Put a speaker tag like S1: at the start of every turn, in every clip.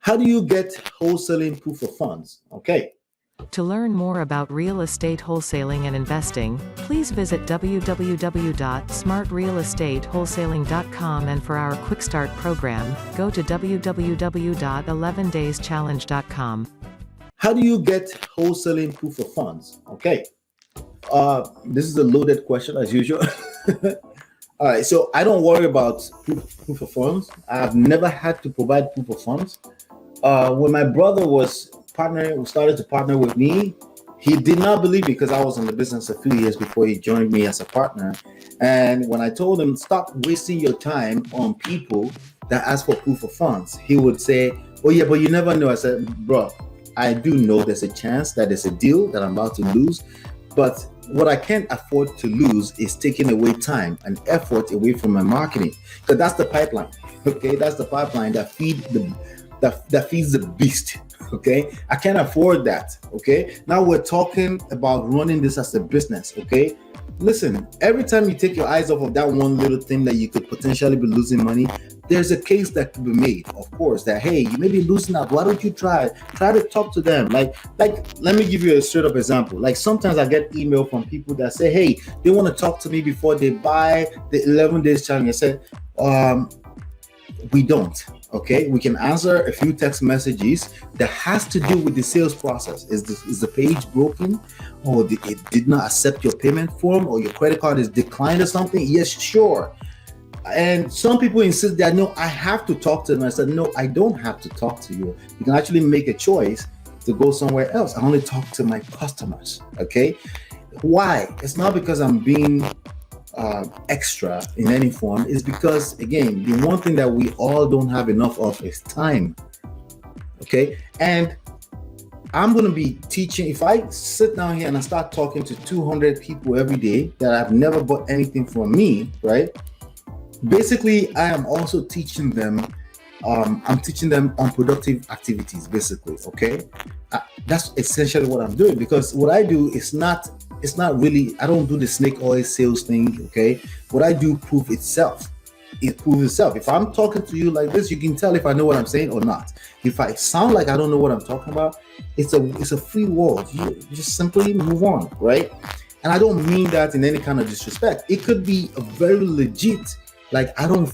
S1: How do you get wholesaling proof of funds? Okay.
S2: To learn more about real estate wholesaling and investing, please visit www.smartrealestatewholesaling.com, and for our Quick Start program, go to www.11dayschallenge.com.
S1: How do you get wholesaling proof of funds? Okay. This is a loaded question as usual. All right, so I don't worry about proof of funds. I've never had to provide proof of funds. When my brother started to partner with me, he did not believe me because I was in the business a few years before he joined me as a partner. And when I told him, stop wasting your time on people that ask for proof of funds, he would say, oh yeah, but you never know. I said, bro, I do know there's a chance that there's a deal that I'm about to lose, but what I can't afford to lose is taking away time and effort away from my marketing, because that's the pipeline. Okay, that's the pipeline that feeds the beast. Okay, I can't afford that. Okay, now we're talking about running this as a business. Okay, listen, every time you take your eyes off of that one little thing that you could potentially be losing money, there's a case that could be made, of course, that hey, you may be losing out. Why don't you try to talk to them? Like let me give you a straight up example. Like sometimes I get email from people that say, hey, they want to talk to me before they buy the 11 days challenge. I said, we don't. Okay, we can answer a few text messages that has to do with the sales process. Is the page broken, or it did not accept your payment form, or your credit card is declined or something? Yes, sure. And some people insist that no, I have to talk to them. I said, no, I don't have to talk to you. You can actually make a choice to go somewhere else. I only talk to my customers. Okay, why? It's not because I'm being extra in any form. Is because, again, the one thing that we all don't have enough of is time. Okay, and I'm going to be teaching. If I sit down here and I start talking to 200 people every day that have never bought anything from me, right? Basically, I am also teaching them. I'm teaching them unproductive activities, basically. Okay, that's essentially what I'm doing, because what I do is not. It's not really. I don't do the snake oil sales thing. Okay, what I do proves itself. It proves itself. If I'm talking to you like this, you can tell if I know what I'm saying or not. If I sound like I don't know what I'm talking about, it's a free world. You just simply move on, right? And I don't mean that in any kind of disrespect. It could be a very legit. Like, I don't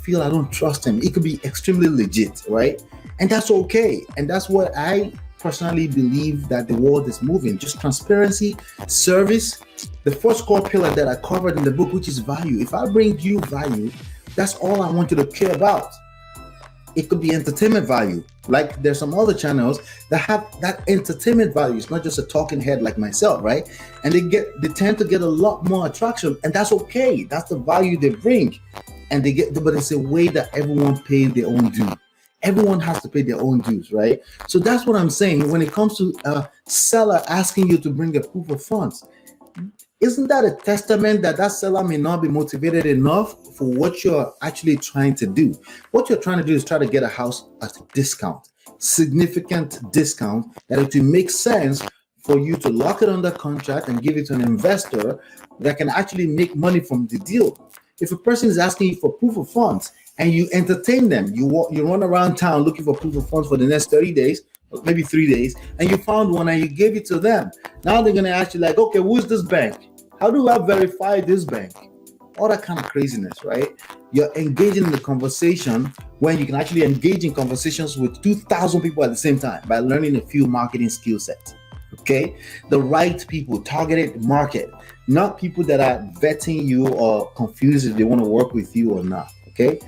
S1: trust him. It could be extremely legit, right? And that's okay. And that's what I personally believe that the world is moving. Just transparency, service, the first core pillar that I covered in the book, which is value. If I bring you value, that's all I want you to care about. It could be entertainment value. Like there's some other channels that have that entertainment value. It's not just a talking head like myself, right? And they tend to get a lot more attraction, and that's okay. That's the value they bring. And but it's a way that everyone pays their own due. Everyone has to pay their own dues, right? So that's what I'm saying. When it comes to a seller asking you to bring a proof of funds, isn't that a testament that seller may not be motivated enough for what you're actually trying to do? What you're trying to do is try to get a house at a discount, significant discount, that it will make sense for you to lock it under contract and give it to an investor that can actually make money from the deal. If a person is asking you for proof of funds and you entertain them, you run around town looking for proof of funds for the next 30 days, or maybe 3 days, and you found one and you gave it to them. Now they're going to ask you like, okay, who's this bank? How do I verify this bank? All that kind of craziness, right? You're engaging in the conversation when you can actually engage in conversations with 2,000 people at the same time by learning a few marketing skill sets. Okay, the right people, targeted market, not people that are vetting you or confused if they want to work with you or not. Okay,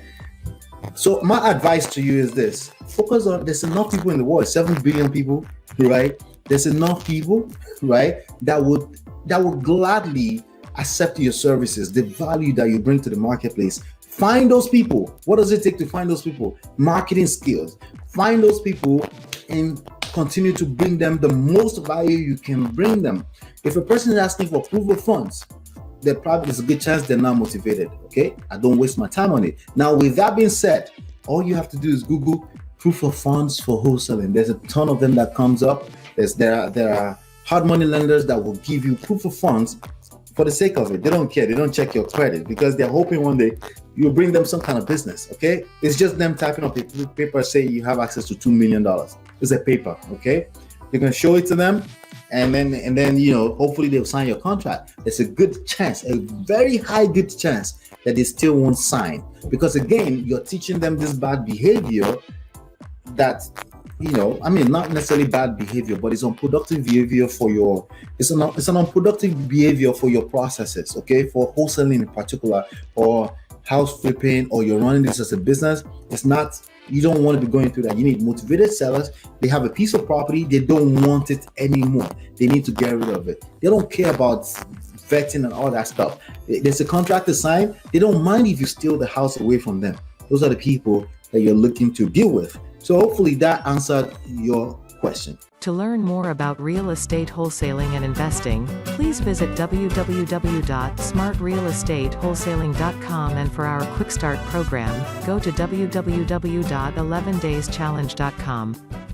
S1: so my advice to you is this: focus on. There's enough people in the world, 7 billion people, right? There's enough people, right, that would gladly accept your services, the value that you bring to the marketplace. Find those people. What does it take to find those people? Marketing skills. Find those people and continue to bring them the most value you can bring them. If a person is asking for proof of funds, there's a good chance they're not motivated. Okay, I don't waste my time on it. Now, with that being said, all you have to do is Google proof of funds for wholesaling. There's a ton of them that comes up. There are hard money lenders that will give you proof of funds for the sake of it. They don't care. They don't check your credit because they're hoping one day you bring them some kind of business. Okay, it's just them typing up a paper say you have access to $2 million. It's a paper. Okay, you can show it to them, and then hopefully they'll sign your contract. There's a good chance, a very high good chance that they still won't sign because again, you're teaching them this bad behavior that. Not necessarily bad behavior, but it's unproductive behavior for your, it's an unproductive behavior for your processes, okay? For wholesaling in particular, or house flipping, or you're running this as a business. It's not, you don't want to be going through that. You need motivated sellers. They have a piece of property. They don't want it anymore. They need to get rid of it. They don't care about vetting and all that stuff. There's a contract to sign. They don't mind if you steal the house away from them. Those are the people that you're looking to deal with. So hopefully that answered your question.
S2: To learn more about real estate wholesaling and investing, please visit www.smartrealestatewholesaling.com, and for our Quick Start program, go to www.11dayschallenge.com.